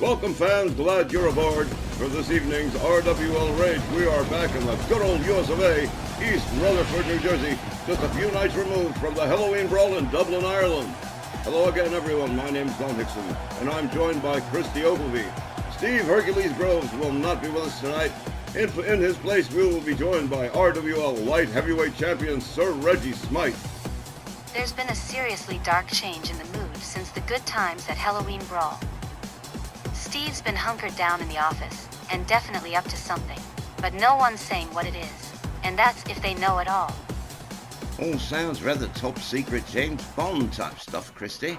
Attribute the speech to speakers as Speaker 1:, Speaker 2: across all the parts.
Speaker 1: Welcome fans, glad you're aboard. For this evening's RWL Rage, we are back in the good old US of A, East Rutherford, New Jersey, just a few nights removed from the Halloween Brawl in Dublin, Ireland. Hello again everyone, my name's Don Hickson, and I'm joined by Christy Ogilvy. Steve Hercules Groves will not be with us tonight. In his place, we will be joined by RWL Light Heavyweight Champion Sir Reggie Smythe.
Speaker 2: There's been a seriously dark change in the mood since the good times at Halloween Brawl. Steve's been hunkered down in the office, and definitely up to something, but no one's saying what it is, and that's if they know at all.
Speaker 3: All sounds rather top secret James Bond type stuff, Christy.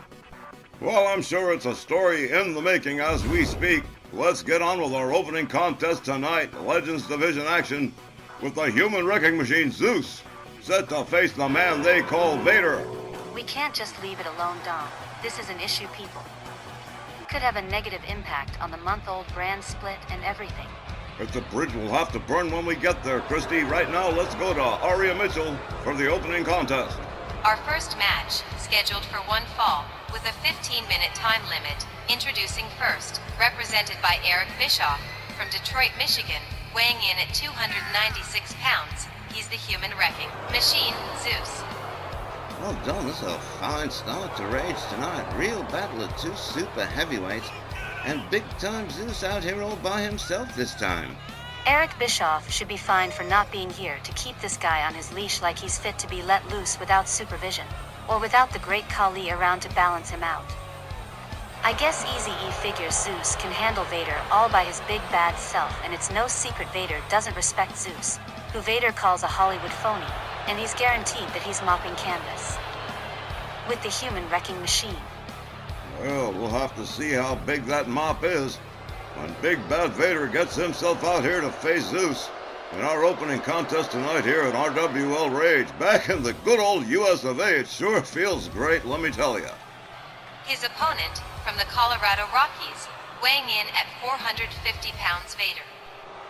Speaker 1: Well, I'm sure it's a story in the making as we speak. Let's get on with our opening contest tonight, Legends Division action, with the human wrecking machine Zeus, set to face the man they call Vader.
Speaker 2: We can't just leave it alone, Dom. This is an issue, people. Could have a negative impact on the month-old brand split and everything.
Speaker 1: It's a bridge we'll have to burn when we get there, Christy. Right now, let's go to Aria Mitchell for the opening contest.
Speaker 4: Our first match, scheduled for one fall, with a 15-minute time limit. Introducing first, represented by Eric Bischoff, from Detroit, Michigan, weighing in at 296 pounds. He's the human wrecking machine, Zeus.
Speaker 3: Well done, this is a fine start to Rage tonight. Real battle of two super heavyweights, and big-time Zeus out here all by himself this time.
Speaker 2: Eric Bischoff should be fined for not being here to keep this guy on his leash like he's fit to be let loose without supervision, or without the great Kali around to balance him out. I guess Eazy-E figures Zeus can handle Vader all by his big bad self, and it's no secret Vader doesn't respect Zeus, who Vader calls a Hollywood phony, and he's guaranteed that he's mopping canvas with the human wrecking machine.
Speaker 1: Well, we'll have to see how big that mop is when Big Bad Vader gets himself out here to face Zeus in our opening contest tonight here at RWL Rage. Back in the good old US of A, it sure feels great, let me tell you.
Speaker 4: His opponent, from the Colorado Rockies, weighing in at 450 pounds, Vader.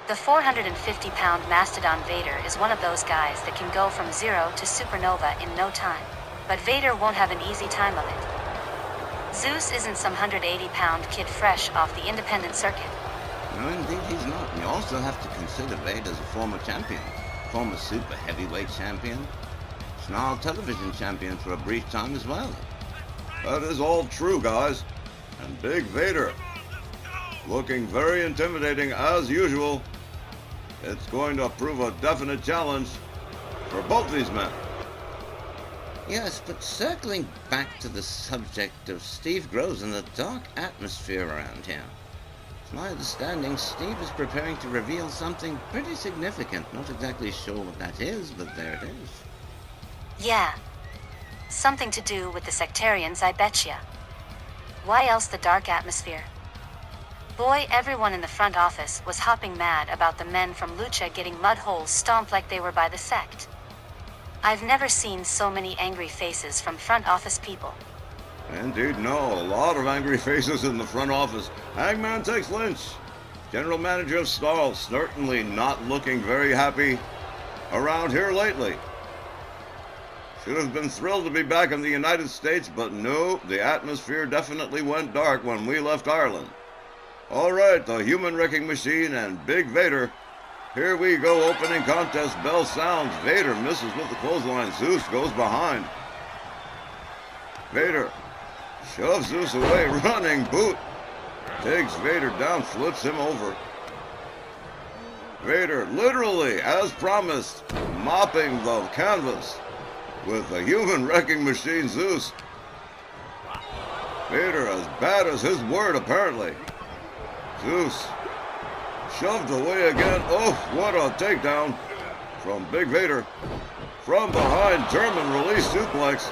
Speaker 2: The 450-pound Mastodon Vader is one of those guys that can go from zero to supernova in no time, but Vader won't have an easy time of it. Zeus isn't some 180-pound kid fresh off the independent circuit.
Speaker 3: No, indeed he's not. You also have to consider Vader as a former champion, former super heavyweight champion, Snarl television champion for a brief time as well.
Speaker 1: That is all true, guys. And Big Vader, looking very intimidating as usual. It's going to prove a definite challenge for both these men.
Speaker 3: Yes, but circling back to the subject of Steve Groves and the dark atmosphere around here. It's my understanding Steve is preparing to reveal something pretty significant. Not exactly sure what that is, but there it is.
Speaker 2: Yeah. Something to do with the sectarians, I betcha. Why else the dark atmosphere? Boy, everyone in the front office was hopping mad about the men from Lucha getting mud holes stomped like they were by the sect. I've never seen so many angry faces from front office people.
Speaker 1: Indeed, no. A lot of angry faces in the front office. Hangman takes Lynch. General manager of Snarl certainly not looking very happy around here lately. Should have been thrilled to be back in the United States, but no, the atmosphere definitely went dark when we left Ireland. All right, the human wrecking machine and Big Vader. Here we go, opening contest, bell sounds. Vader misses with the clothesline. Zeus goes behind. Vader shoves Zeus away, running boot. Takes Vader down, flips him over. Vader, literally, as promised, mopping the canvas with the human wrecking machine Zeus. Vader as bad as his word, apparently. Zeus shoved away again. Oh, what a takedown from Big Vader. From behind, German release suplex.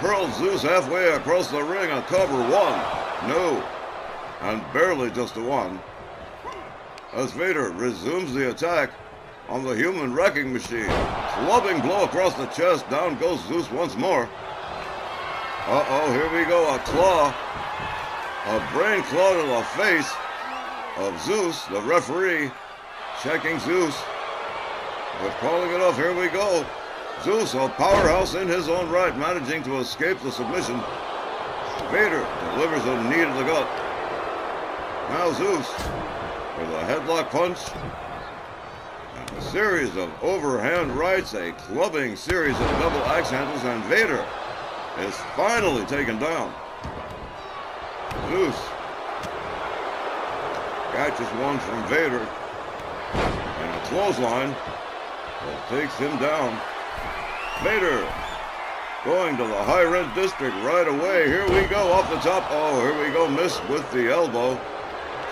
Speaker 1: Hurls Zeus halfway across the ring, a cover one. No, and barely just a one. As Vader resumes the attack on the human wrecking machine. Clubbing blow across the chest. Down goes Zeus once more. Uh-oh, here we go. A claw. A brain claw to the face of Zeus, the referee, checking Zeus. But calling it off, here we go. Zeus, a powerhouse in his own right, managing to escape the submission. Vader delivers a knee to the gut. Now Zeus with a headlock punch. And a series of overhand rights, a clubbing series of double axe handles, and Vader is finally taken down. Zeus catches one from Vader, and a clothesline that takes him down. Vader going to the high rent district right away. Here we go off the top. Oh, here we go. Missed with the elbow.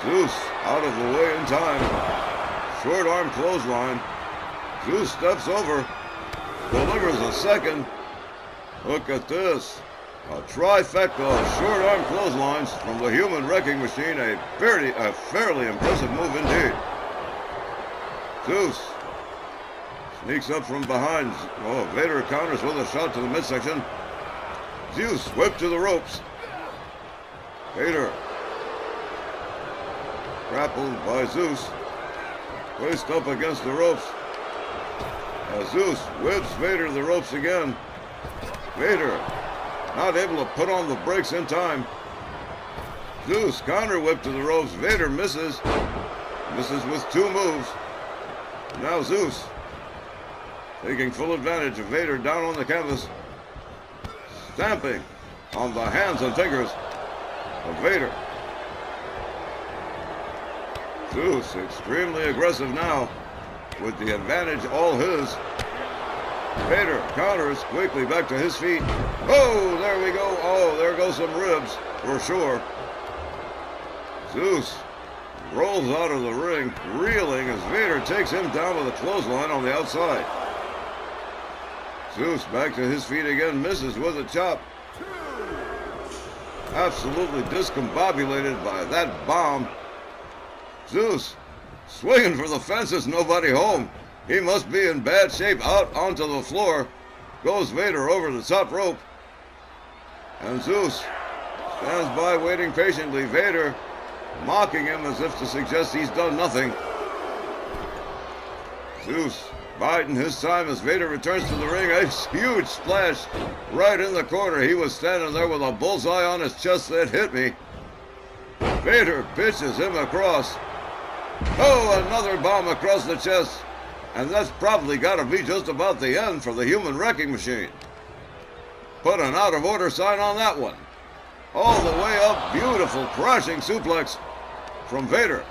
Speaker 1: Zeus out of the way in time. Short arm clothesline. Zeus steps over. Delivers a second. Look at this. A trifecta of short arm clotheslines from the human wrecking machine. A fairly impressive move indeed. Zeus sneaks up from behind. Oh, Vader counters with a shot to the midsection. Zeus whipped to the ropes. Vader grappled by Zeus. Placed up against the ropes. As Zeus whips Vader to the ropes again. Vader not able to put on the brakes in time. Zeus counter whip to the ropes. Vader misses. Misses with two moves. Now Zeus taking full advantage of Vader down on the canvas. Stamping on the hands and fingers of Vader. Zeus extremely aggressive now with the advantage all his. Vader counters quickly back to his feet. Oh, there we go. Oh, there goes some ribs for sure. Zeus rolls out of the ring, reeling as Vader takes him down with a clothesline on the outside. Zeus back to his feet again, misses with a chop. Absolutely discombobulated by that bomb. Zeus swinging for the fences, nobody home. He must be in bad shape. Out onto the floor goes Vader over the top rope. And Zeus stands by waiting patiently. Vader mocking him as if to suggest he's done nothing. Zeus biding his time as Vader returns to the ring. A huge splash right in the corner. He was standing there with a bullseye on his chest that hit me. Vader pitches him across. Oh, another bomb across the chest. And that's probably got to be just about the end for the human wrecking machine. Put an out of order sign on that one. All the way up, beautiful crashing suplex from Vader.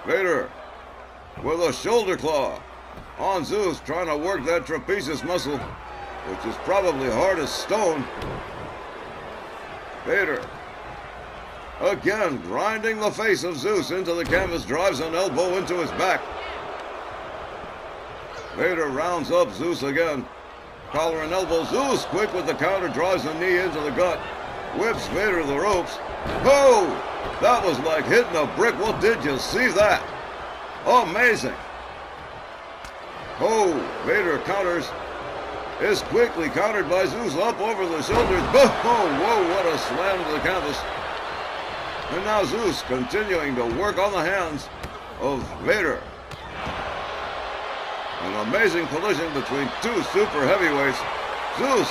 Speaker 1: Vader with a shoulder claw on Zeus, trying to work that trapezius muscle, which is probably hard as stone. Vader again grinding the face of Zeus into the canvas, drives an elbow into his back. Vader rounds up Zeus again. Collar and elbow. Zeus quick with the counter, drives the knee into the gut. Whips Vader to the ropes. Oh! That was like hitting a brick. Well, did you see that? Amazing. Oh, Vader counters. Is quickly countered by Zeus up over the shoulders. Oh, whoa, what a slam to the canvas. And now Zeus continuing to work on the hands of Vader. An amazing collision between two super heavyweights. Zeus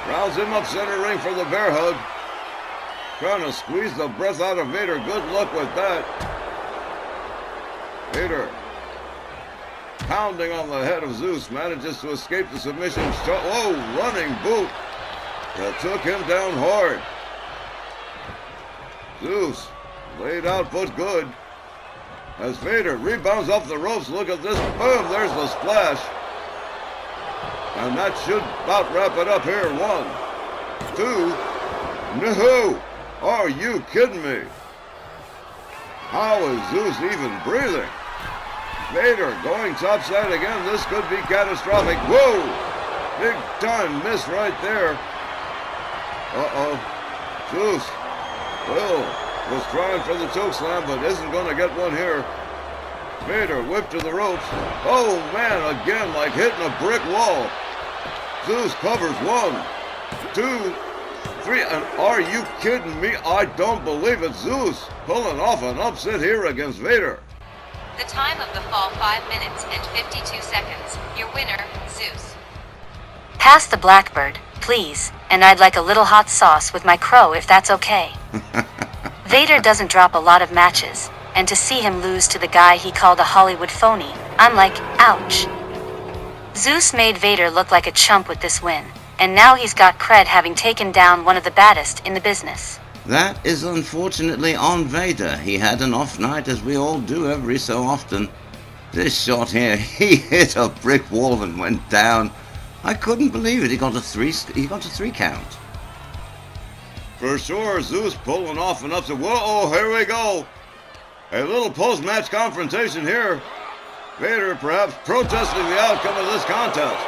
Speaker 1: rounds him up center ring for the bear hug. Trying to squeeze the breath out of Vader. Good luck with that. Vader pounding on the head of Zeus. Manages to escape the submission. Oh, running boot that took him down hard. Zeus laid out but good. As Vader rebounds off the ropes, look at this. Boom, there's the splash. And that should about wrap it up here. 1, 2. No! Are you kidding me? How is Zeus even breathing? Vader going topside again. This could be catastrophic. Whoa! Big time miss right there. Uh-oh. Zeus was trying for the chokeslam, but isn't going to get one here. Vader whipped to the ropes. Oh, man, again, like hitting a brick wall. Zeus covers 1, 2, 3, and are you kidding me? I don't believe it. Zeus pulling off an upset here against Vader.
Speaker 4: The time of the fall, 5 minutes and 52 seconds. Your winner, Zeus.
Speaker 2: Pass the Blackbird, please, and I'd like a little hot sauce with my crow if that's okay. Vader doesn't drop a lot of matches, and to see him lose to the guy he called a Hollywood phony, I'm like, ouch. Zeus made Vader look like a chump with this win, and now he's got cred having taken down one of the baddest in the business.
Speaker 3: That is unfortunately on Vader. He had an off night, as we all do every so often. This shot here, he hit a brick wall and went down. I couldn't believe it. He got a three count.
Speaker 1: For sure, Zeus pulling off an upset. Whoa, here we go. A little post-match confrontation here. Vader perhaps protesting the outcome of this contest.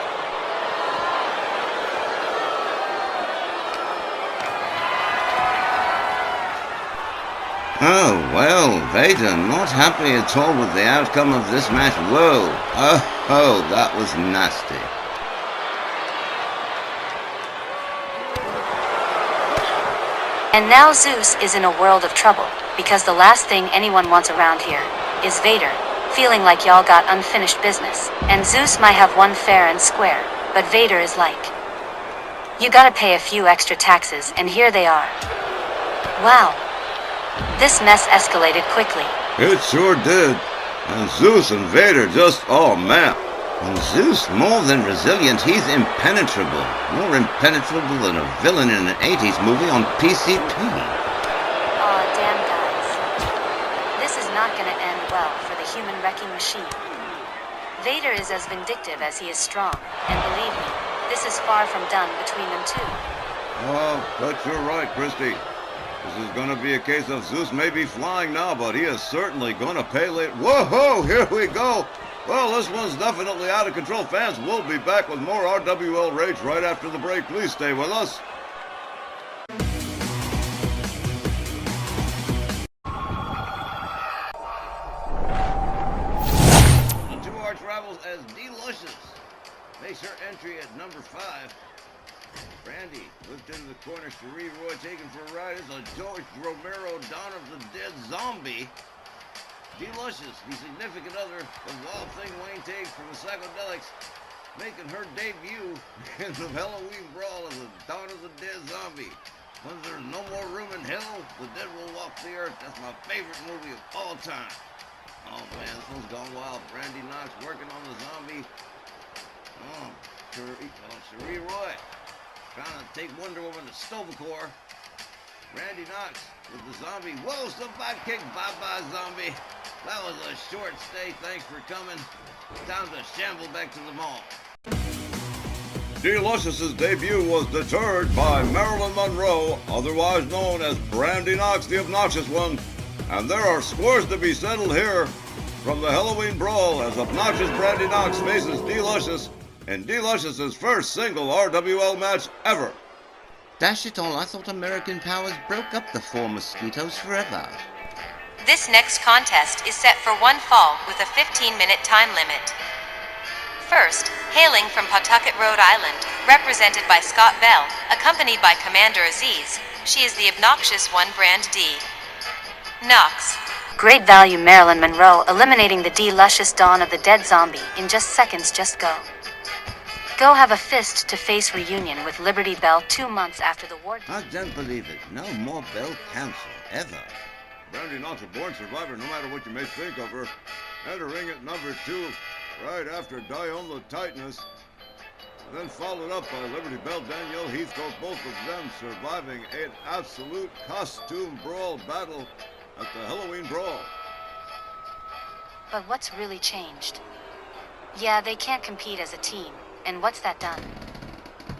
Speaker 3: Oh, well, Vader not happy at all with the outcome of this match. Whoa. Oh, that was nasty.
Speaker 2: And now Zeus is in a world of trouble, because the last thing anyone wants around here is Vader, feeling like y'all got unfinished business, and Zeus might have won fair and square, but Vader is like, you gotta pay a few extra taxes, and here they are. Wow. This mess escalated quickly.
Speaker 1: It sure did. And Zeus and Vader just, oh man.
Speaker 3: And Zeus, more than resilient, he's impenetrable. More impenetrable than a villain in an 80s movie on PCP.
Speaker 2: Aw, damn guys. This is not gonna end well for the human wrecking machine. Vader is as vindictive as he is strong, and believe me, this is far from done between them two.
Speaker 1: Oh, but you're right, Christy. This is going to be a case of Zeus may be flying now, but he is certainly going to pay late. Whoa, here we go. Well, this one's definitely out of control. Fans, we'll be back with more RWL Rage right after the break. Please stay with us.
Speaker 3: The two arch rivals as D-Luscious face her entry at number 5. Brandy whipped into the corner. Cherie Roy taken for a ride as a George Romero Dawn of the Dead zombie. D-Luscious, the significant other of Wild Thing Wayne Tate from the Psychedelics, making her debut in the Halloween brawl as a Dawn of the Dead zombie. When there's no more room in hell, the dead will walk the earth. That's my favorite movie of all time. Oh man, this one's gone wild. Brandy Knox working on the zombie. Oh, Cherie Roy trying to take Wonder Woman to Stovacor. Randy Knox with the zombie. Whoa, somebody kick. Bye-bye, zombie. That was a short stay. Thanks for coming. Time to shamble back to the mall.
Speaker 1: D-Luscious's debut was deterred by Marilyn Monroe, otherwise known as Brandy Knox, the obnoxious one. And there are scores to be settled here from the Halloween brawl as obnoxious Brandy Knox faces D-Luscious in D-Luscious's first single RWL match ever.
Speaker 3: Dash it all, I thought American Powers broke up the four mosquitoes forever.
Speaker 4: This next contest is set for one fall with a 15-minute time limit. First, hailing from Pawtucket, Rhode Island, represented by Scott Bell, accompanied by Commander Aziz, she is the obnoxious one, Brand D. Knox.
Speaker 2: Great value, Marilyn Monroe, eliminating the D-Luscious Dawn of the Dead zombie in just seconds. Just go. Go have a fist-to-face reunion with Liberty Bell 2 months after the war.
Speaker 3: I don't believe it. No more Bell Council, ever.
Speaker 1: Brandy Knox, a born survivor, no matter what you may think of her. Entering at number 2, right after Dione the Titaness. Then followed up by Liberty Bell, Danielle Heathcote, both of them surviving an absolute costume brawl battle at the Halloween brawl.
Speaker 2: But what's really changed? Yeah, they can't compete as a team. And what's that done?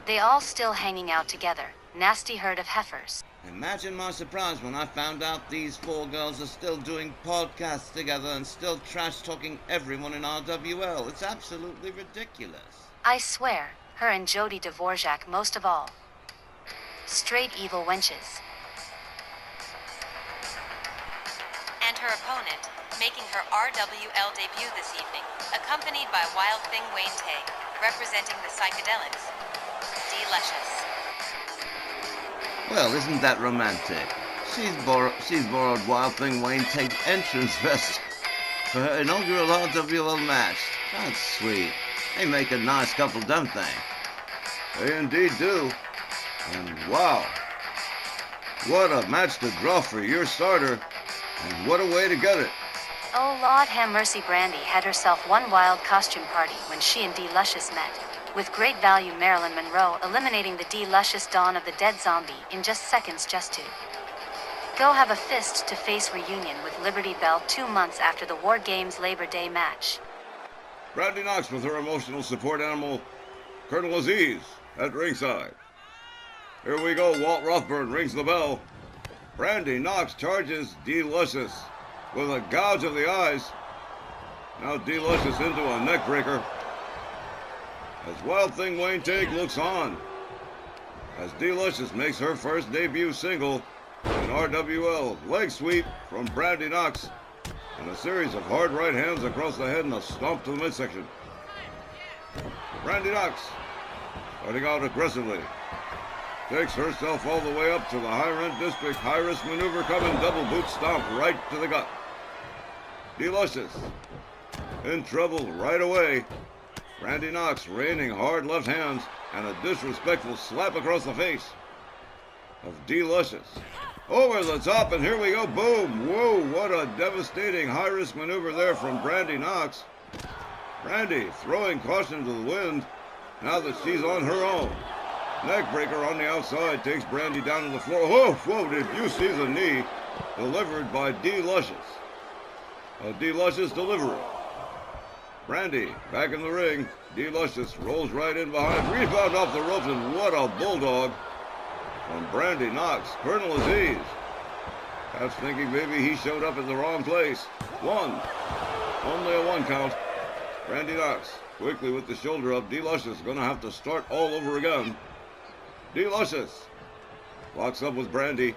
Speaker 2: They all still hanging out together. Nasty herd of heifers.
Speaker 3: Imagine my surprise when I found out these four girls are still doing podcasts together and still trash-talking everyone in RWL. It's absolutely ridiculous.
Speaker 2: I swear, her and Jody Dvorak most of all. Straight evil wenches.
Speaker 4: And her opponent, making her RWL debut this evening, accompanied by Wild Thing Wayne Tay, representing the Psychedelics, D-Luscious.
Speaker 3: Well, isn't that romantic? She's borrowed Wild Thing Wayne Tate's entrance vest for her inaugural RWL match. That's sweet. They make a nice couple, don't they?
Speaker 1: They indeed do. And wow. What a match to draw for your starter, and what a way to get it.
Speaker 2: Oh Lord have mercy, Brandy had herself one wild costume party when she and D. Luscious met. With great value, Marilyn Monroe eliminating the D. Luscious Dawn of the Dead zombie in just seconds just to go have a fist-to-face reunion with Liberty Bell 2 months after the War Games Labor Day match.
Speaker 1: Brandy Knox with her emotional support animal, Colonel Aziz, at ringside. Here we go, Walt Rutherford rings the bell. Brandy Knox charges D. Luscious with a gouge of the eyes. Now D. Luscious into a neck breaker. As Wild Thing Wayne Tig looks on, as D. Luscious makes her first debut single, an RWL leg sweep from Brandy Knox, and a series of hard right hands across the head and a stomp to the midsection. Brandy Knox, starting out aggressively, takes herself all the way up to the high rent district, high risk maneuver coming, double boot stomp right to the gut. D. Luscious in trouble right away. Brandy Knox raining hard left hands and a disrespectful slap across the face of D. Luscious. Over the top, and here we go, boom! Whoa, what a devastating high-risk maneuver there from Brandy Knox. Brandy throwing caution to the wind now that she's on her own. Neckbreaker on the outside takes Brandy down to the floor. Whoa, did you see the knee delivered by D. Luscious? A D. Luscious delivery. Brandy back in the ring. D. Luscious rolls right in behind. Rebound off the ropes, and what a bulldog from Brandy Knox. Colonel Aziz, perhaps thinking maybe he showed up in the wrong place. One. Only a one count. Brandy Knox quickly with the shoulder up. D. Luscious going to have to start all over again. D. Luscious locks up with Brandy.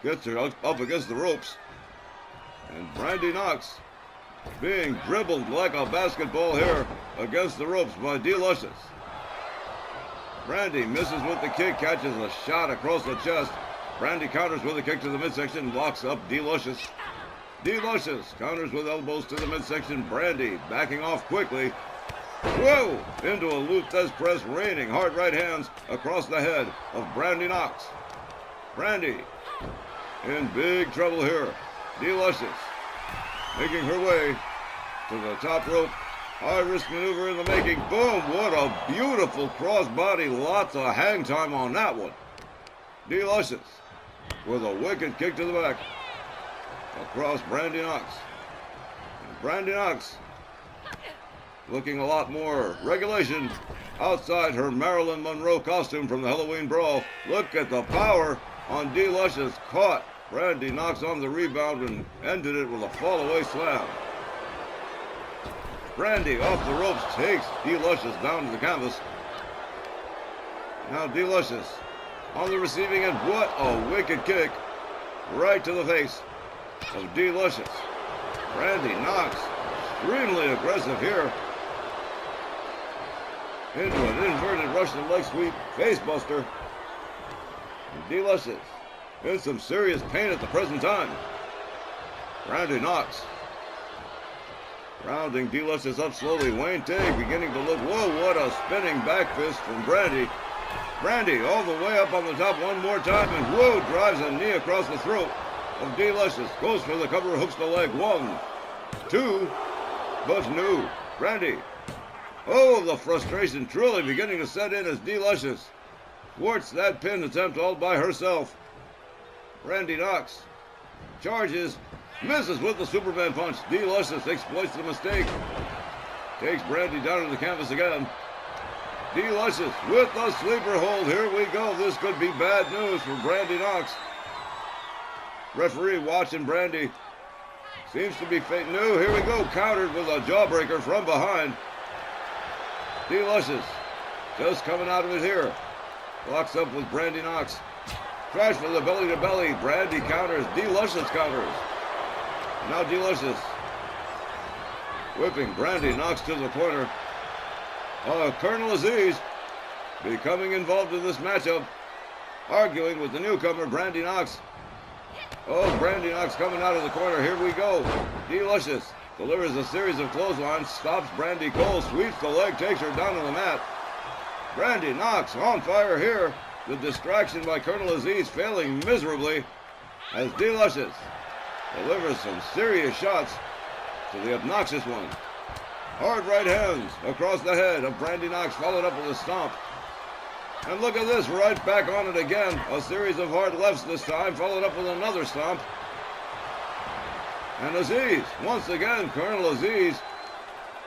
Speaker 1: Gets her up against the ropes. And Brandy Knox being dribbled like a basketball here against the ropes by D. Luscious. Brandy misses with the kick, catches a shot across the chest. Brandy counters with a kick to the midsection, locks up D. Luscious. D. Luscious counters with elbows to the midsection. Brandy backing off quickly. Whoa! Into a Luthez press, raining hard right hands across the head of Brandy Knox. Brandy in big trouble here. D. Luscious making her way to the top rope. High-risk maneuver in the making. Boom! What a beautiful crossbody. Lots of hang time on that one. D. Luscious with a wicked kick to the back across Brandy Knox. And Brandy Knox looking a lot more regulation outside her Marilyn Monroe costume from the Halloween Brawl. Look at the power on D. Luscious. Caught Brandy Knox on the rebound and ended it with a fall-away slam. Brandy off the ropes takes D. Luscious down to the canvas. Now D. Luscious on the receiving end. What a wicked kick right to the face of D. Luscious. Brandy Knox extremely aggressive here. Into an inverted Russian leg sweep, face buster. And D. Luscious in some serious pain at the present time. Brandy Knox rounding D. Luscious up slowly. Wayne Tig beginning to look. Whoa, what a spinning back fist from Brandy. Brandy all the way up on the top one more time, and whoa, drives a knee across the throat of D. Luscious. Goes for the cover, hooks the leg. 1, 2, but no. Brandy. Oh, the frustration truly beginning to set in as D. Luscious thwarts that pin attempt all by herself. Brandy Knox charges, misses with the Superman punch. D. Luscious exploits the mistake. Takes Brandy down to the canvas again. D. Luscious with the sleeper hold. Here we go. This could be bad news for Brandy Knox. Referee watching Brandy. Seems to be fake. No, here we go. Countered with a jawbreaker from behind. D. Luscious just coming out of it here. Locks up with Brandy Knox. Tries for the belly to belly. Brandy counters. D. Luscious counters. Now D. Luscious whipping Brandy Knox to the corner. Colonel Aziz becoming involved in this matchup, arguing with the newcomer Brandy Knox. Oh, Brandy Knox coming out of the corner. Here we go. D. Luscious delivers a series of clotheslines, stops Brandy cold, sweeps the leg, takes her down to the mat. Brandy Knox on fire here. The distraction by Colonel Aziz failing miserably as D-Luscious delivers some serious shots to the obnoxious one. Hard right hands across the head of Brandy Knox, followed up with a stomp. And look at this, right back on it again. A series of hard lefts this time, followed up with another stomp. And Aziz, once again, Colonel Aziz,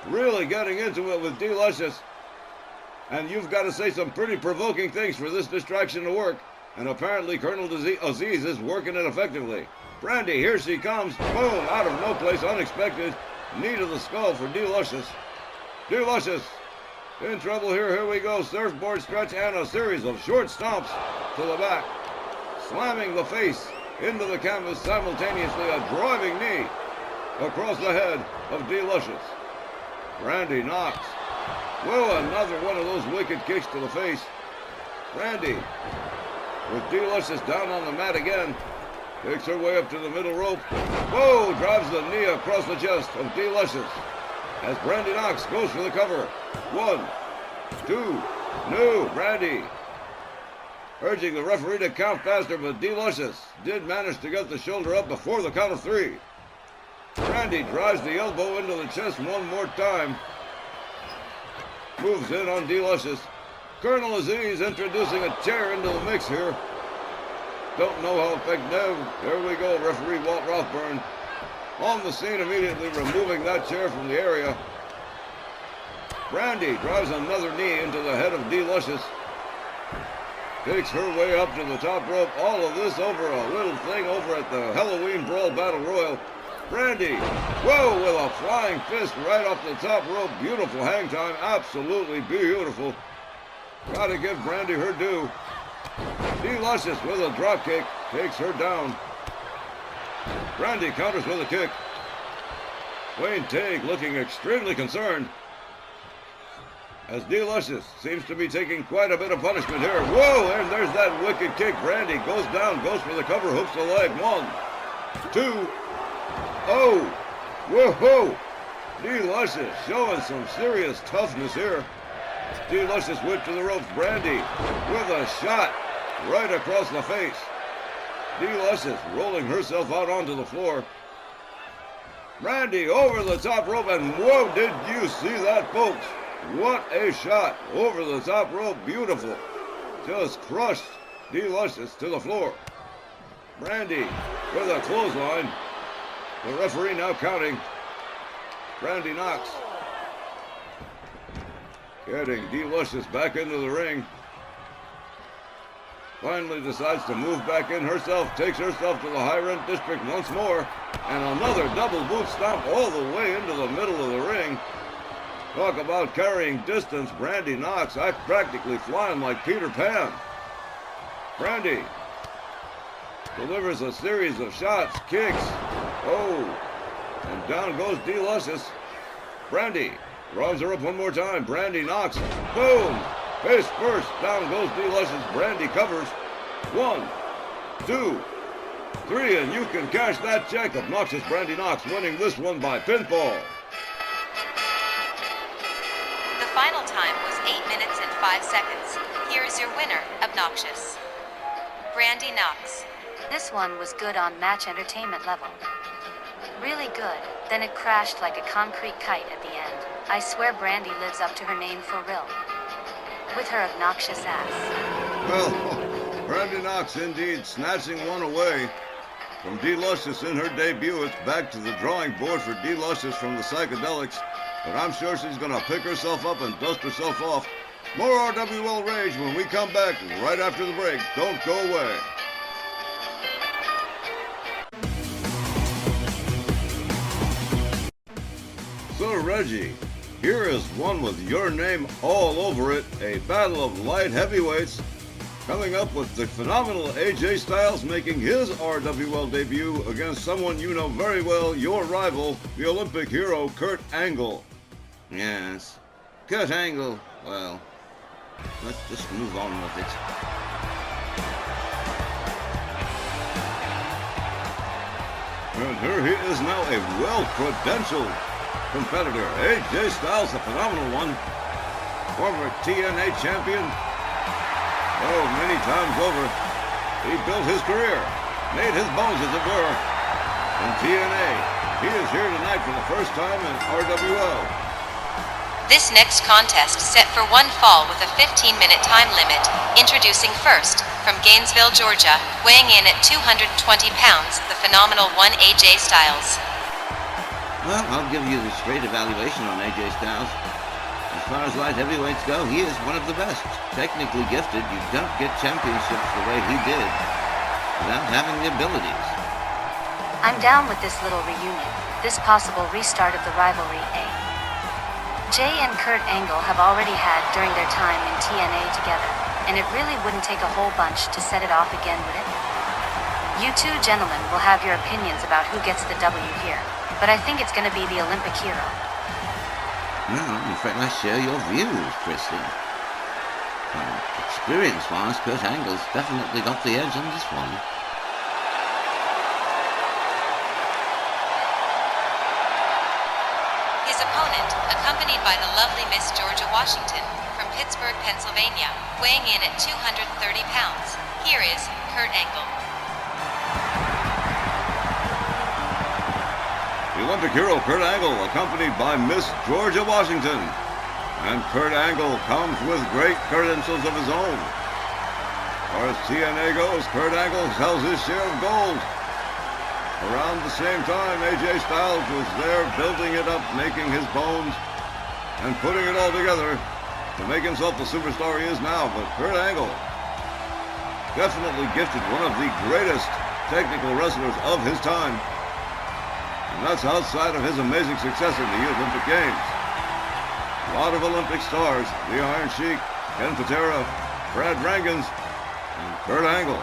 Speaker 1: really getting into it with D-Luscious. And you've got to say some pretty provoking things for this distraction to work. And apparently Colonel Aziz is working it effectively. Brandy, here she comes. Boom, out of no place, unexpected. Knee to the skull for D-Luscious. D-Luscious in trouble here. Here we go. Surfboard stretch and a series of short stomps to the back. Slamming the face into the canvas simultaneously. A driving knee across the head of D-Luscious. Brandy Knox. Whoa, another one of those wicked kicks to the face. Brandy, with D-Luscious down on the mat again, takes her way up to the middle rope. Whoa, drives the knee across the chest of D-Luscious as Brandy Knox goes for the cover. 1, 2, no, Brandy urging the referee to count faster, but D-Luscious did manage to get the shoulder up before the count of 3. Brandy drives the elbow into the chest one more time. Moves in on D-Luscious. Colonel Aziz introducing a chair into the mix here. Don't know how effective. There we go, referee Walt Rothburn on the scene immediately, removing that chair from the area. Brandy drives another knee into the head of D-Luscious. Takes her way up to the top rope. All of this over a little thing over at the Halloween Brawl Battle Royal. Brandy, whoa, with a flying fist right off the top rope. Beautiful hang time, absolutely beautiful. Gotta give Brandy her due. D-Luscious with a drop kick takes her down. Brandy counters with a kick. Wayne Tague looking extremely concerned as D-Luscious seems to be taking quite a bit of punishment here. Whoa, and there's that wicked kick. Brandy goes down, goes for the cover, hooks the leg. 1, 2, oh, whoa, D-Luscious showing some serious toughness here. D-Luscious whip to the ropes. Brandy with a shot right across the face. D-Luscious rolling herself out onto the floor. Brandy over the top rope, and whoa, did you see that, folks? What a shot over the top rope. Beautiful. Just crushed D-Luscious to the floor. Brandy with a clothesline. The referee now counting. Brandy Knox getting D-Luscious back into the ring. Finally decides to move back in herself, takes herself to the high rent district once more, and another double boot stomp all the way into the middle of the ring. Talk about carrying distance, Brandy Knox. I'm practically flying like Peter Pan. Brandy delivers a series of shots, kicks. Oh, and down goes D-Luscious. Brandy drives her up one more time. Brandy Knox. Boom! Face first. Down goes D-Luscious. Brandy covers. 1, 2, 3, and you can cash that check. Obnoxious Brandy Knox winning this one by pinfall.
Speaker 4: The final time was 8 minutes and 5 seconds. Here is your winner, Obnoxious Brandy Knox.
Speaker 2: This one was good on match entertainment level. Really good. Then it crashed like a concrete kite at the end. I swear Brandy lives up to her name for real. With her obnoxious ass.
Speaker 1: Well, Brandy Knox indeed snatching one away from D-Luscious in her debut. It's back to the drawing board for D-Luscious from the Psychedelics. But I'm sure she's going to pick herself up and dust herself off. More RWL Rage when we come back right after the break. Don't go away. So, Reggie, here is one with your name all over it. A battle of light heavyweights coming up with the phenomenal AJ Styles making his RWL debut against someone you know very well, your rival, the Olympic hero Kurt Angle.
Speaker 3: Yes, Kurt Angle. Well, let's just move on with it.
Speaker 1: And here he is now, a well-credentialed competitor. AJ Styles, the phenomenal one, former TNA champion, Oh, many times over. He built his career, made his bones, as it were, in TNA. He is here tonight for the first time in RWL.
Speaker 4: This next contest set for one fall with a 15-minute time limit. Introducing first, from Gainesville, Georgia, weighing in at 220 pounds, the phenomenal one AJ Styles.
Speaker 3: Well, I'll give you the straight evaluation on AJ Styles. As far as light heavyweights go, he is one of the best. Technically gifted, you don't get championships the way he did without having the abilities.
Speaker 2: I'm down with this little reunion, this possible restart of the rivalry, eh? Jay and Kurt Angle have already had during their time in TNA together, and it really wouldn't take a whole bunch to set it off again, would it? You two gentlemen will have your opinions about who gets the W here, but I think it's going to be the Olympic hero.
Speaker 3: Well, I'm afraid I share your views, Christy. Experience-wise, Kurt Angle's definitely got the edge on this one.
Speaker 4: His opponent, accompanied by the lovely Miss Georgia Washington, from Pittsburgh, Pennsylvania, weighing in at 230 pounds. Here is Kurt Angle.
Speaker 1: The Olympic hero Kurt Angle, accompanied by Miss Georgia Washington. And Kurt Angle comes with great credentials of his own. As far as TNA goes, Kurt Angle sells his share of gold. Around the same time, AJ Styles was there building it up, making his bones, and putting it all together to make himself the superstar he is now. But Kurt Angle, definitely gifted, one of the greatest technical wrestlers of his time. And that's outside of his amazing success in the Olympic Games. A lot of Olympic stars, the Iron Sheik, Ken Patera, Brad Rangans, and Kurt Angle.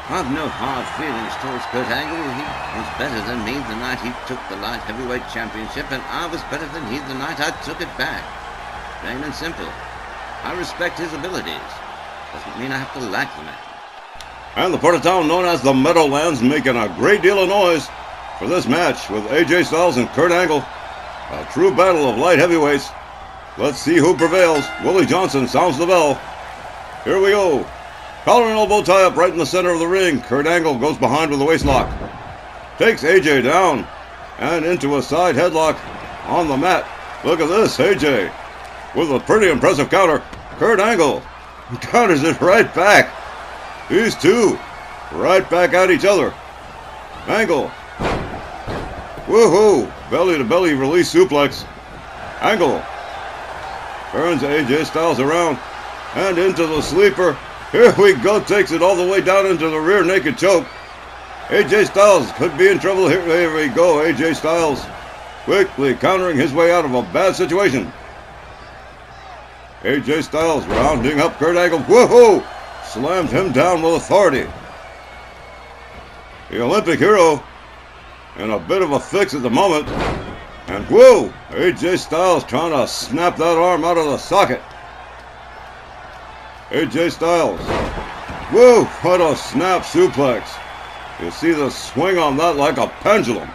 Speaker 3: I've no hard feelings towards Kurt Angle. He was better than me the night he took the light heavyweight championship, and I was better than he the night I took it back. Plain and simple. I respect his abilities. Doesn't mean I have to like the man.
Speaker 1: And the part of town known as the Meadowlands making a great deal of noise for this match with AJ Styles and Kurt Angle. A true battle of light heavyweights. Let's see who prevails. Willie Johnson sounds the bell. Here we go. Collar and elbow tie up right in the center of the ring. Kurt Angle goes behind with a waistlock. Takes AJ down and into a side headlock on the mat. Look at this, AJ with a pretty impressive counter. Kurt Angle counters it right back. These two right back at each other. Angle. Woohoo! Belly to belly release suplex. Angle turns AJ Styles around and into the sleeper. Here we go, takes it all the way down into the rear naked choke. AJ Styles could be in trouble here. Here we go, AJ Styles quickly countering his way out of a bad situation. AJ Styles rounding up Kurt Angle. Woohoo! Slammed him down with authority. The Olympic hero in a bit of a fix at the moment. And whoa! AJ Styles trying to snap that arm out of the socket. AJ Styles. Whoa! What a snap suplex. You see the swing on that like a pendulum.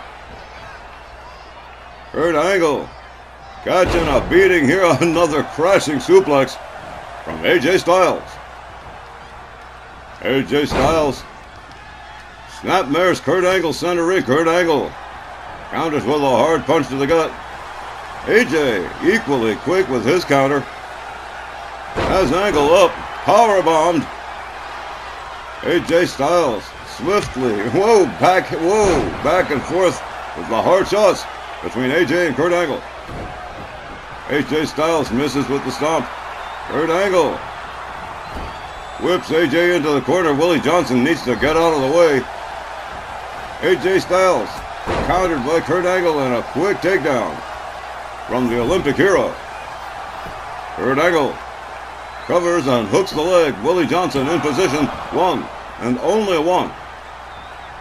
Speaker 1: Kurt Angle catching a beating here. Another crashing suplex from AJ Styles. AJ Styles snapmares Kurt Angle center ring. Kurt Angle counters with a hard punch to the gut. AJ equally quick with his counter. Has Angle up. Powerbombed. AJ Styles swiftly. Back and forth with the hard shots between AJ and Kurt Angle. AJ Styles misses with the stomp. Kurt Angle whips AJ into the corner. Willie Johnson needs to get out of the way. AJ Styles countered by Kurt Angle and a quick takedown from the Olympic hero. Kurt Angle covers and hooks the leg. Willie Johnson in position. One and only one.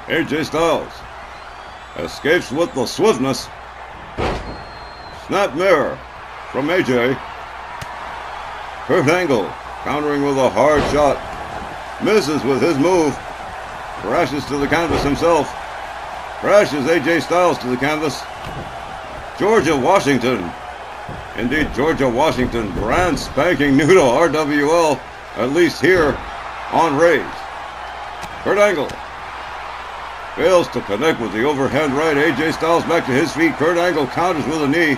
Speaker 1: AJ Styles escapes with the swiftness. Snap mirror from AJ. Kurt Angle countering with a hard shot. Misses with his move. Crashes to the canvas himself. Crashes AJ Styles to the canvas. Georgia Washington. Indeed, Georgia Washington, brand spanking new to RWL. at least here on Rays. Kurt Angle fails to connect with the overhand right. AJ Styles back to his feet. Kurt Angle counters with a knee.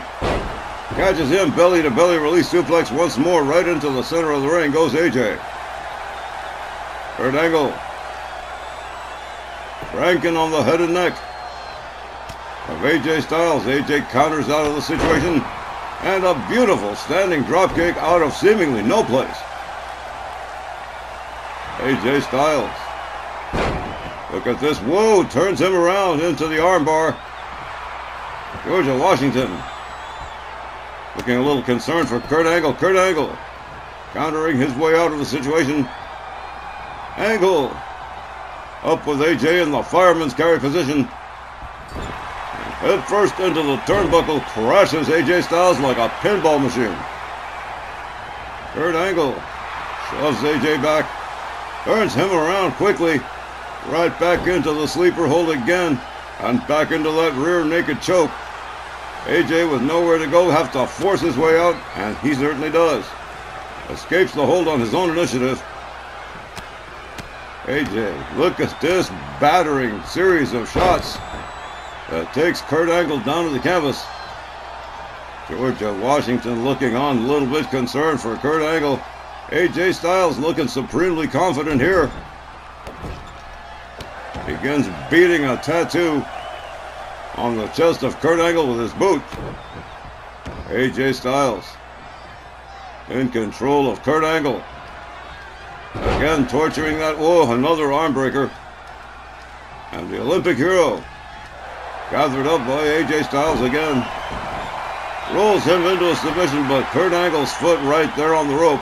Speaker 1: Catches him belly to belly release suplex once more right into the center of the ring goes AJ. Kurt Angle cranking on the head and neck of AJ Styles. AJ counters out of the situation and a beautiful standing dropkick out of seemingly no place. AJ Styles, look at this, whoa, turns him around into the armbar. Georgia Washington looking a little concerned for Kurt Angle. Kurt Angle countering his way out of the situation. Angle up with AJ in the fireman's carry position. Head first into the turnbuckle, crashes AJ Styles like a pinball machine. Kurt Angle shoves AJ back, turns him around quickly, right back into the sleeper hold again, and back into that rear naked choke. AJ with nowhere to go has to force his way out, and he certainly does. Escapes the hold on his own initiative. AJ, look at this battering series of shots that takes Kurt Angle down to the canvas. Georgia Washington looking on, a little bit concerned for Kurt Angle. AJ Styles looking supremely confident here. Begins beating a tattoo on the chest of Kurt Angle with his boot. AJ Styles in control of Kurt Angle. Again torturing that, another arm breaker. And the Olympic hero gathered up by AJ Styles again. Rolls him into a submission, but Kurt Angle's foot right there on the rope.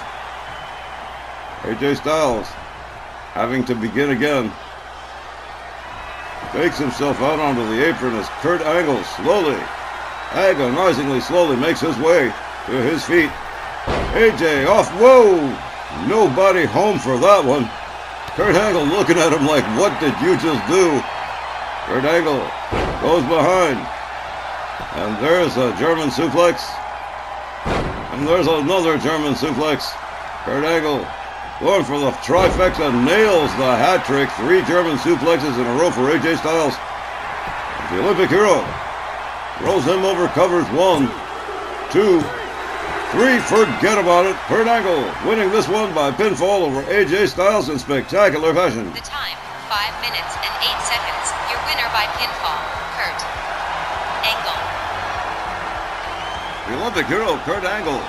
Speaker 1: AJ Styles having to begin again. Takes himself out onto the apron as Kurt Angle slowly, agonizingly slowly makes his way to his feet. AJ off, nobody home for that one. Kurt Angle looking at him like, what did you just do? Kurt Angle goes behind. And there's a German suplex. And there's another German suplex. Kurt Angle going for the trifecta, nails the hat trick. 3 German suplexes in a row for AJ Styles. The Olympic hero rolls him over, covers 1, 2, 3, forget about it. Kurt Angle winning this one by pinfall over AJ Styles in spectacular fashion.
Speaker 4: The time, 5 minutes and 8 seconds. Your winner by pinfall, Kurt Angle.
Speaker 1: The Olympic hero, Kurt Angle,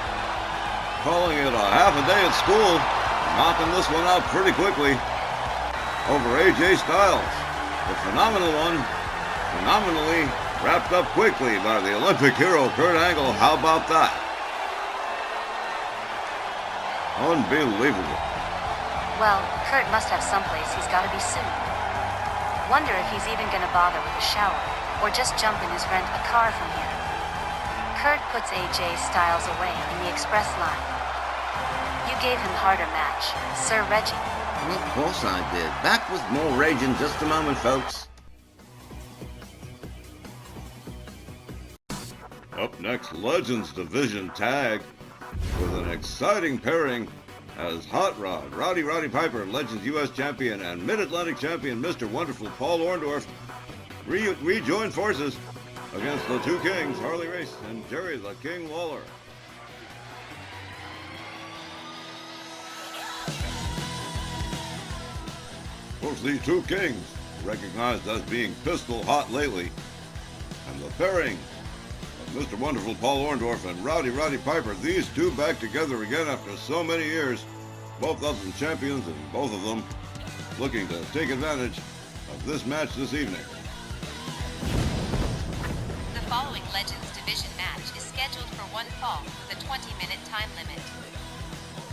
Speaker 1: calling it a half a day at school, knocking this one out pretty quickly over AJ Styles. The phenomenal one, phenomenally wrapped up quickly by the Olympic hero, Kurt Angle. How about that? Unbelievable.
Speaker 2: Well, Kurt must have someplace he's got to be soon. Wonder if he's even gonna bother with a shower, or just jump in his rent a car from here. Kurt puts AJ Styles away in the express line. You gave him harder match, Sir Reggie.
Speaker 3: Well, of course I did. Back with more rage in just a moment, folks.
Speaker 1: Up next, Legends Division Tag with an exciting pairing as Hot Rod, Rowdy Piper, Legends U.S. Champion, and Mid-Atlantic Champion Mr. Wonderful Paul Orndorff rejoin forces against the 2 Kings, Harley Race and Jerry the King Lawler. Of course, these 2 Kings recognized as being pistol hot lately, and the pairing of Mr. Wonderful Paul Orndorff and Rowdy Piper, these 2 back together again after so many years, both of them champions and both of them looking to take advantage of this match this evening.
Speaker 4: The following Legends Division match is scheduled for 1 fall with a 20-minute time limit.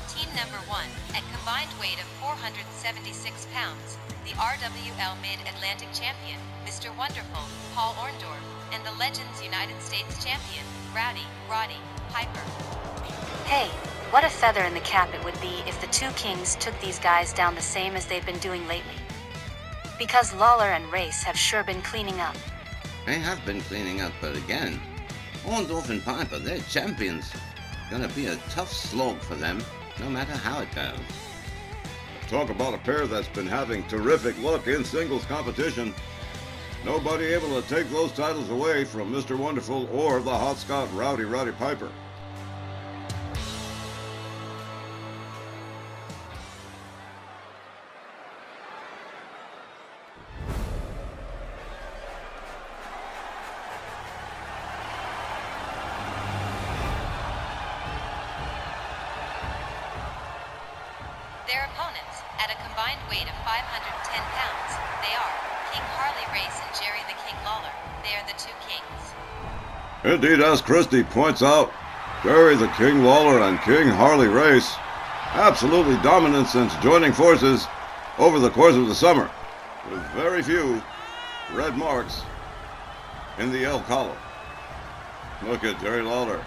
Speaker 4: Team number 1, at combined weight of 476 pounds, the RWL Mid-Atlantic Champion, Mr. Wonderful, Paul Orndorff, and the Legends United States Champion, Roddy Piper.
Speaker 2: Hey, what a feather in the cap it would be if the 2 Kings took these guys down the same as they've been doing lately. Because Lawler and Race have sure been cleaning up.
Speaker 3: They have been cleaning up, but again, Orndorff and Piper, they're champions. Gonna be a tough slog for them, no matter how it goes.
Speaker 1: Talk about a pair that's been having terrific luck in singles competition. Nobody able to take those titles away from Mr. Wonderful or the Hot Scott Rowdy Piper.
Speaker 4: Their opponents, at a combined weight of 510 pounds, they are King Harley Race and Jerry the King Lawler. They are the two kings.
Speaker 1: Indeed, as Christie points out, Jerry the King Lawler and King Harley Race absolutely dominant since joining forces over the course of the summer, with very few red marks in the L column. Look at Jerry Lawler,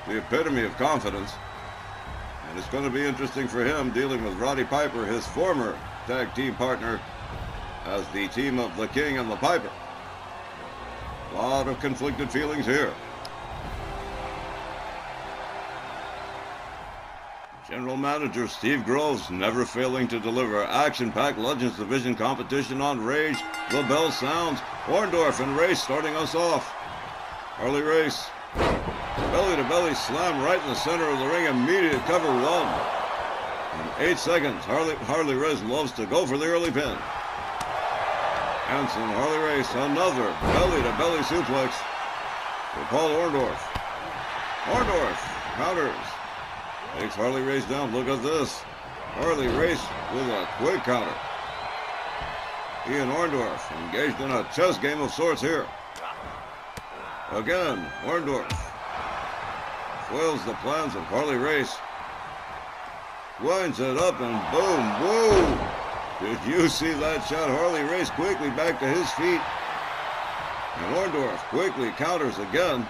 Speaker 1: the epitome of confidence. And it's going to be interesting for him dealing with Roddy Piper, his former tag team partner, as the team of the King and the Piper. A lot of conflicted feelings here. General Manager Steve Groves never failing to deliver action-packed Legends Division competition on Rage. The bell sounds. Orndorff and Race starting us off. Harley Race. Belly-to-belly slam right in the center of the ring. Immediate cover one. In 8 seconds, Harley Race loves to go for the early pin. Hanson, Harley Race, another belly-to-belly suplex for Paul Orndorff. Orndorff counters. Takes Harley Race down. Look at this. Harley Race with a quick counter. He and Orndorff engaged in a chess game of sorts here. Again, Orndorff foils the plans of Harley Race. Winds it up and boom, whoa! Did you see that shot? Harley Race quickly back to his feet. And Orndorff quickly counters again.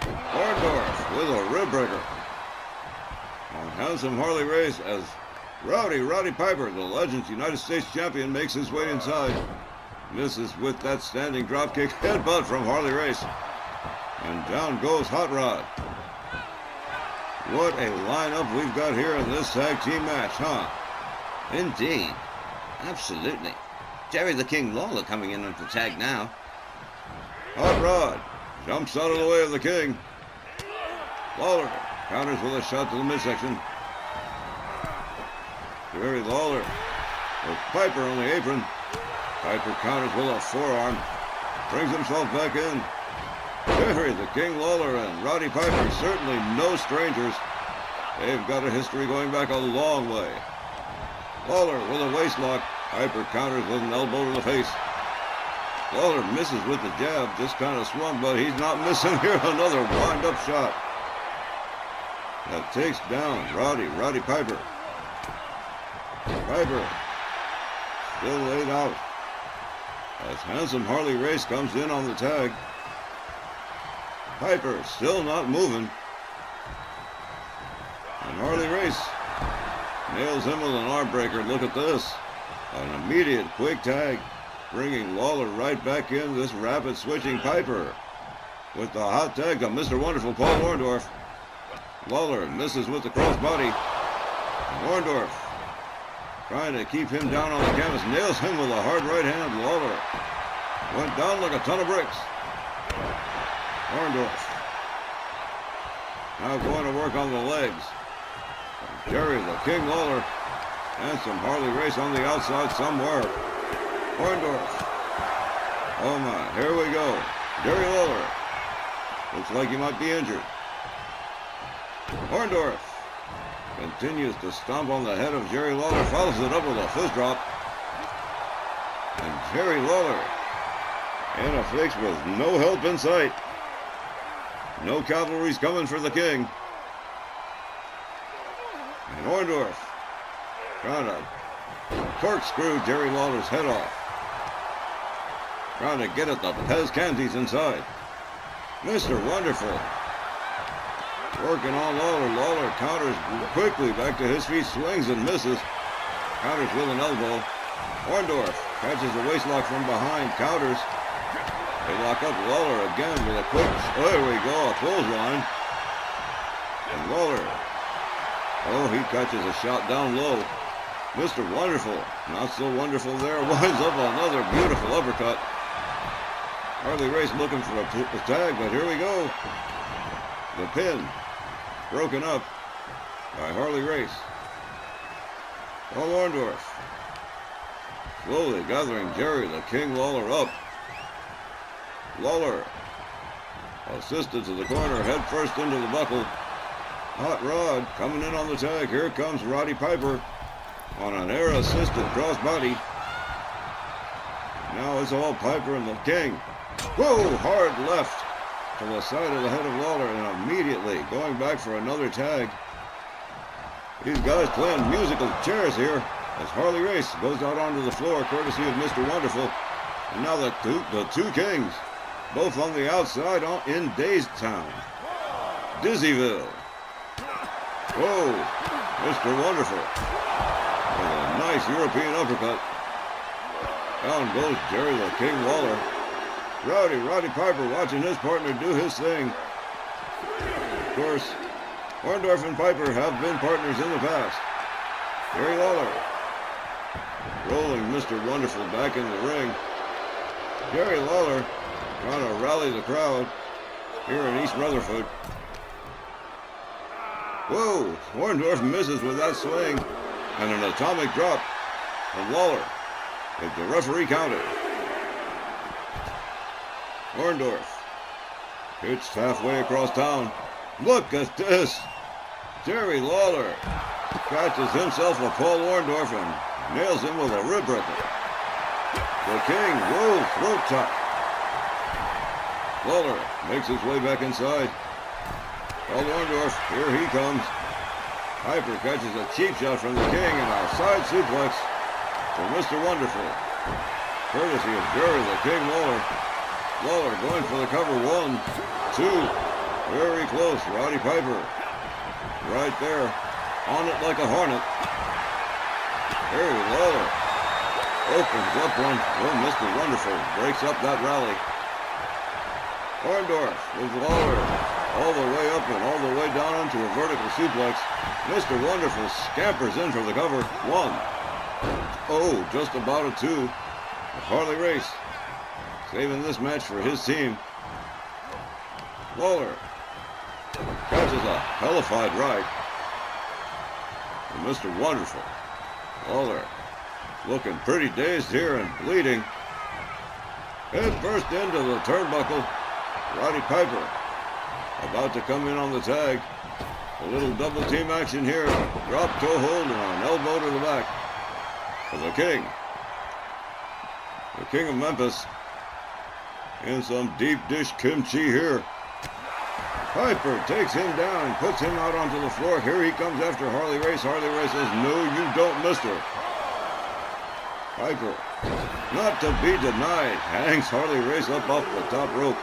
Speaker 1: Orndorff with a rib breaker. And handsome Harley Race as Roddy Piper, the Legends United States champion, makes his way inside. Misses with that standing dropkick headbutt from Harley Race. And down goes Hot Rod. What a lineup we've got here in this tag team match, huh?
Speaker 3: Indeed. Absolutely. Jerry the King Lawler coming in with the tag now.
Speaker 1: Hot Rod jumps out of the way of the King. Lawler counters with a shot to the midsection. Jerry Lawler with Piper on the apron. Piper counters with a forearm. Brings himself back in. Jerry the King Lawler and Roddy Piper, certainly no strangers. They've got a history going back a long way. Lawler with a waistlock. Piper counters with an elbow to the face. Lawler misses with the jab, just kind of swung, but he's not missing here. Another wind-up shot. That takes down Roddy Piper. Piper still laid out as handsome Harley Race comes in on the tag. Piper still not moving. And Harley Race nails him with an arm breaker. Look at this. An immediate quick tag, bringing Lawler right back in. This rapid switching Piper with the hot tag of Mr. Wonderful Paul Orndorff. Lawler misses with the crossbody. Orndorff trying to keep him down on the canvas. Nails him with a hard right hand. Lawler went down like a ton of bricks. Orndorff now going to work on the legs. Jerry the King Lawler and some Harley Race on the outside somewhere. Orndorff. Oh my, here we go. Jerry Lawler. Looks like he might be injured. Orndorff continues to stomp on the head of Jerry Lawler, follows it up with a fist drop. And Jerry Lawler in a fix with no help in sight. No cavalry's coming for the King. And Orndorff trying to corkscrew Jerry Lawler's head off. Trying to get at the Pez Candies inside. Mr. Wonderful working on Lawler. Lawler counters quickly back to his feet, swings and misses. Counters with an elbow. Orndorff catches a waistlock from behind, counters. They lock up Lawler again with a quick, there we go, a clothesline. And Lawler, oh, he catches a shot down low. Mr. Wonderful, not so wonderful there, winds up another beautiful uppercut. Harley Race looking for a tag, but here we go. The pin broken up by Harley Race. Paul Orndorff slowly gathering Jerry the King Lawler up. Lawler assisted to the corner, head first into the buckle. Hot Rod coming in on the tag. Here comes Roddy Piper on an air-assisted crossbody. Now it's all Piper and the King. Whoa, hard left to the side of the head of Lawler, and immediately going back for another tag. These guys playing musical chairs here as Harley Race goes out onto the floor, courtesy of Mr. Wonderful. And now the two Kings, both on the outside in Dazed Town. Dizzyville. Whoa, Mr. Wonderful with a nice European uppercut. Down goes Jerry the King Lawler. Roddy Piper watching his partner do his thing. Of course, Orndorff and Piper have been partners in the past. Jerry Lawler rolling Mr. Wonderful back in the ring. Jerry Lawler trying to rally the crowd here in East Rutherford. Whoa, Orndorff misses with that swing, and an atomic drop from Lawler. If the referee counted. Orndorff pitched halfway across town. Look at this. Jerry Lawler catches himself a Paul Orndorff and nails him with a rib breaker. The King, whoa, throat chop. Lawler makes his way back inside. Paul Orndorff, here he comes. Piper catches a cheap shot from the King and a side suplex for Mr. Wonderful. Courtesy of Jerry the King Lawler. Lawler going for the cover. 1, 2. Very close. Roddy Piper right there on it like a hornet. Jerry Lawler opens up one. Oh, Mr. Wonderful breaks up that rally. Orndorff with Lawler all the way up and all the way down onto a vertical suplex. Mr. Wonderful scampers in for the cover. 1. Oh, just about a 2. Harley Race saving this match for his team. Lawler catches a hellified right from Mr. Wonderful. Lawler looking pretty dazed here and bleeding. Head first into the turnbuckle. Roddy Piper about to come in on the tag. A little double team action here. Drop toe hold and an elbow to the back for the King. The King of Memphis in some deep dish kimchi here. Piper takes him down and puts him out onto the floor. Here he comes after Harley Race. Harley Race says, no, you don't, mister. Piper, not to be denied, hangs Harley Race up off the top rope.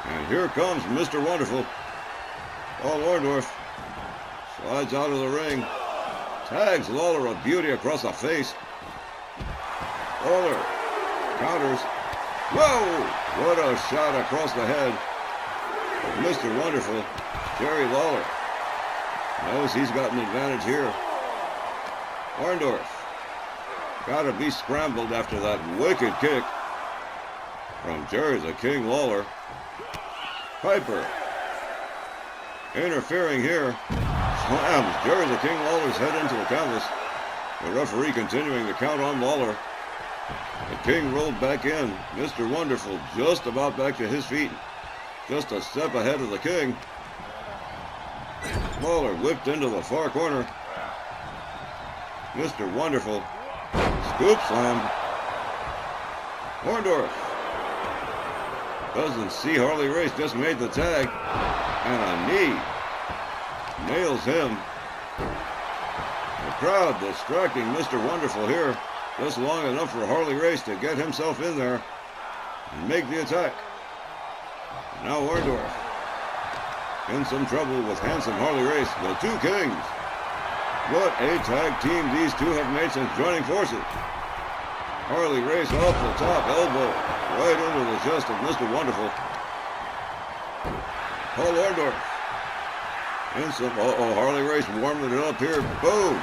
Speaker 1: And here comes Mr. Wonderful. Paul Orndorff slides out of the ring. Tags Lawler a beauty across the face. Lawler counters. Whoa! What a shot across the head. Mr. Wonderful, Jerry Lawler, knows he's got an advantage here. Orndorff got to be scrambled after that wicked kick from Jerry the King Lawler. Piper interfering here. Slams Jerry the King Lawler's head into the canvas. The referee continuing the count on Lawler. The King rolled back in. Mr. Wonderful just about back to his feet. Just a step ahead of the King. Lawler whipped into the far corner. Mr. Wonderful scoop slam. Orndorff doesn't see Harley Race, just made the tag. And a knee nails him. The crowd distracting Mr. Wonderful here. Just long enough for Harley Race to get himself in there and make the attack. Now Orndorff in some trouble with handsome Harley Race. The two Kings. What a tag team these two have made since joining forces. Harley Race off the top elbow right into the chest of Mr. Wonderful. Paul Orndorff in some, Harley Race warming it up here. Boom.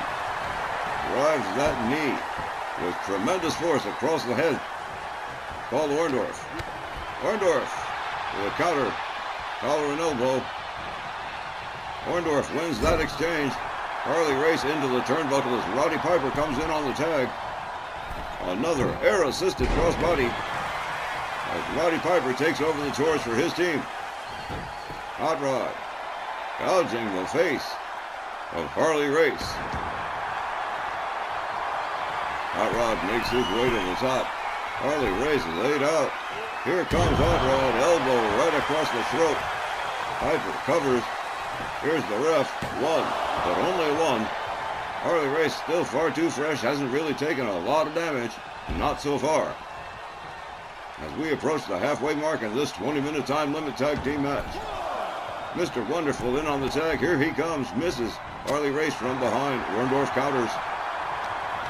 Speaker 1: drives that knee with tremendous force across the head. Paul Orndorff. Orndorff with a counter. Collar and elbow. Orndorff wins that exchange. Harley Race into the turnbuckle as Roddy Piper comes in on the tag. Another air-assisted crossbody as Roddy Piper takes over the chores for his team. Hot Rod gouging the face of Harley Race. Hot Rod makes his way to the top. Harley Race is laid out. Here comes Hot Rod, elbow right across the throat. Piper covers. Here's the ref. One, but only one. Harley Race still far too fresh, hasn't really taken a lot of damage. Not so far. As we approach the halfway mark in this 20-minute time limit tag team match. Mr. Wonderful in on the tag. Here he comes. Misses. Harley Race from behind. Orndorff counters.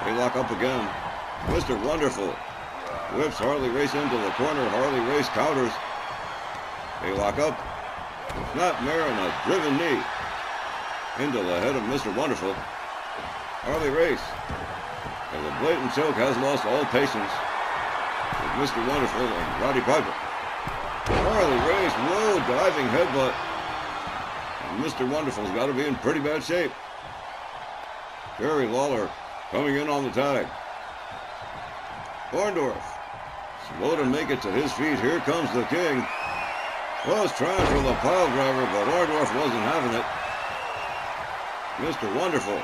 Speaker 1: They lock up again. Mr. Wonderful whips Harley Race into the corner. Harley Race counters. They lock up. Snapmare and a driven knee into the head of Mr. Wonderful. Harley Race, as a blatant choke, has lost all patience with Mr. Wonderful and Roddy Piper. Harley Race, whoa, diving headbutt. And Mr. Wonderful's got to be in pretty bad shape. Jerry Lawler coming in on the tag. Orndorff, slow to make it to his feet. Here comes the King. Was trying for the pile driver, but Orndorff wasn't having it. Mr. Wonderful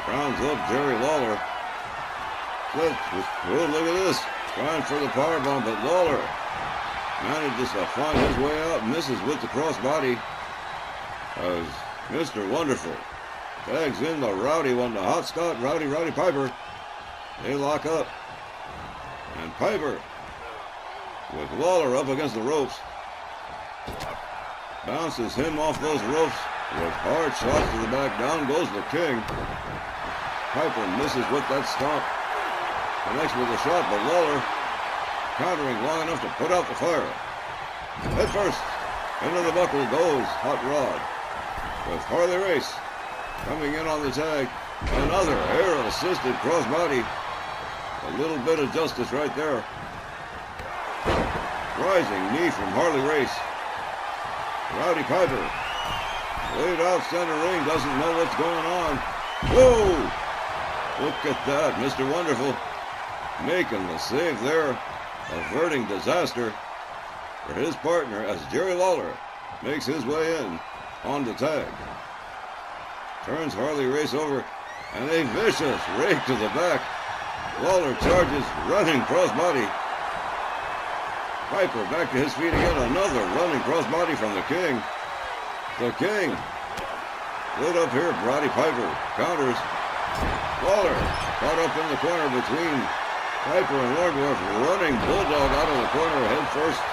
Speaker 1: rounds up Jerry Lawler. Oh, look at this. Trying for the powerbomb, but Lawler manages to find his way out. Misses with the crossbody. As Mr. Wonderful tags in the Rowdy one, the Hot Scott, Roddy Piper. They lock up. And Piper, with Lawler up against the ropes, bounces him off those ropes with hard shots to the back. Down goes the King. Piper misses with that stomp. Connects with a shot, but Lawler countering long enough to put out the fire. Head first, into the buckle goes Hot Rod. With Harley Race coming in on the tag. Another air-assisted crossbody. A little bit of justice right there. Rising knee from Harley Race. Roddy Piper, laid out center ring, doesn't know what's going on. Whoa! Look at that, Mr. Wonderful making the save there, averting disaster for his partner as Jerry Lawler makes his way in on the tag. Turns Harley Race over, and a vicious rake to the back. Lawler charges, running crossbody. Piper back to his feet again. Another running crossbody from the King. The King lit up here. Roddy Piper counters. Lawler caught up in the corner between Piper and Orndorff. Running bulldog out of the corner. Head first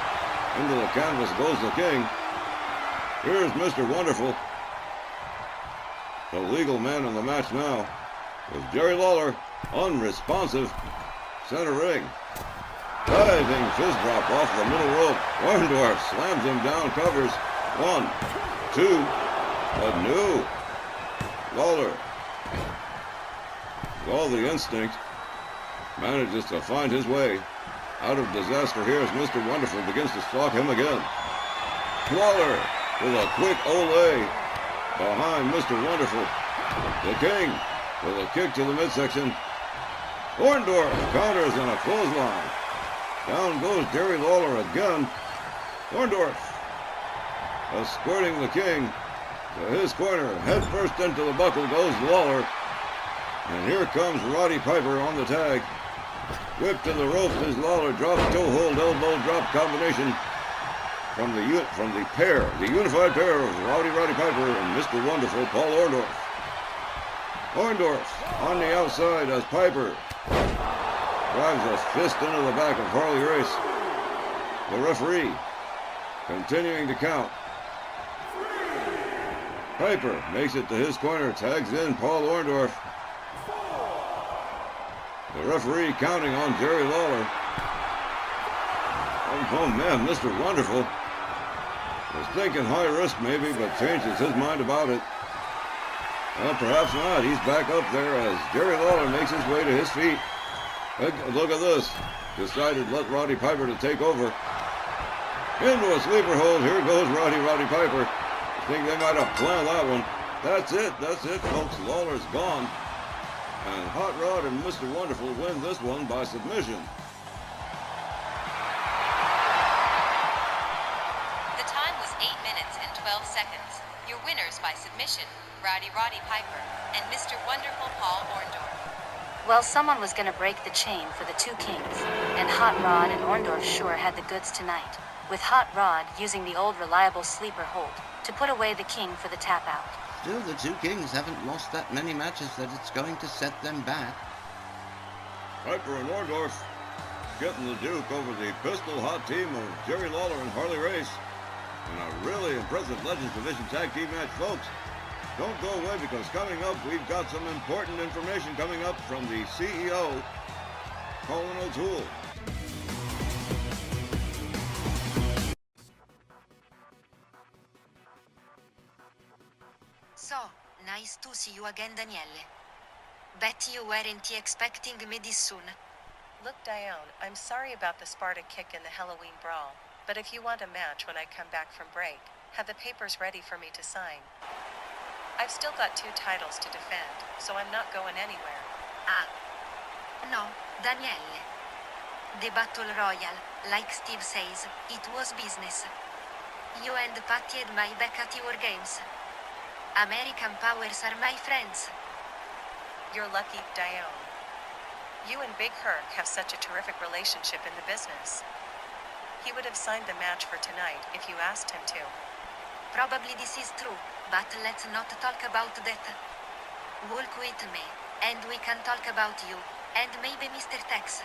Speaker 1: into the canvas goes the King. Here's Mr. Wonderful, the legal man in the match now, with Jerry Lawler unresponsive. Center ring. Diving fist drop off the middle rope. Orndorff slams him down, covers. 1, 2, but no. Lawler, with all the instinct, manages to find his way out of disaster here as Mr. Wonderful begins to stalk him again. Lawler with a quick ole behind Mr. Wonderful. The King with a kick to the midsection. Orndorff counters on a clothesline. Down goes Jerry Lawler again. Orndorff escorting the King to his corner. Head first into the buckle goes Lawler. And here comes Roddy Piper on the tag. Whip to the ropes as Lawler drops toe hold, elbow drop combination from the unified pair of Roddy Piper and Mr. Wonderful, Paul Orndorff. Orndorff on the outside as Piper drives a fist into the back of Harley Race. The referee continuing to count. Piper makes it to his corner, tags in Paul Orndorff. The referee counting on Jerry Lawler. Oh man, Mr. Wonderful was thinking high risk maybe, but changes his mind about it. Well, perhaps not. He's back up there as Jerry Lawler makes his way to his feet. Look at this. Decided let Roddy Piper to take over. Into a sleeper hold. Here goes Roddy Piper. I think they might have planned that one. That's it, folks. Lawler's gone. And Hot Rod and Mr. Wonderful win this one by submission.
Speaker 4: The time was 8 minutes and 12 seconds. Your winners by submission, Roddy Piper and Mr. Wonderful Paul Orndorff.
Speaker 2: Well, someone was gonna break the chain for the two kings, and Hot Rod and Orndorff sure had the goods tonight, with Hot Rod using the old reliable sleeper hold to put away the king for the tap out.
Speaker 3: Still, the two kings haven't lost that many matches that it's going to set them back.
Speaker 1: Piper and Orndorff getting the Duke over the pistol hot team of Jerry Lawler and Harley Race. And a really impressive Legends Division Tag Team match, folks. Don't go away, because coming up, we've got some important information coming up from the CEO, Colin O'Toole.
Speaker 5: So, nice to see you again, Daniele. Bet you weren't expecting me this soon.
Speaker 6: Look, Diane, I'm sorry about the Sparta kick in the Halloween brawl, but if you want a match when I come back from break, have the papers ready for me to sign. I've still got 2 titles to defend, so I'm not going anywhere.
Speaker 5: Ah. No, Daniele. The Battle Royale, like Steve says, it was business. You and Patty had my back at your games. American powers are my friends.
Speaker 6: You're lucky, Diane. You and Big Herc have such a terrific relationship in the business. He would have signed the match for tonight if you asked him to.
Speaker 5: Probably this is true, but let's not talk about that. Walk with me, and we can talk about you, and maybe Mr. Tex.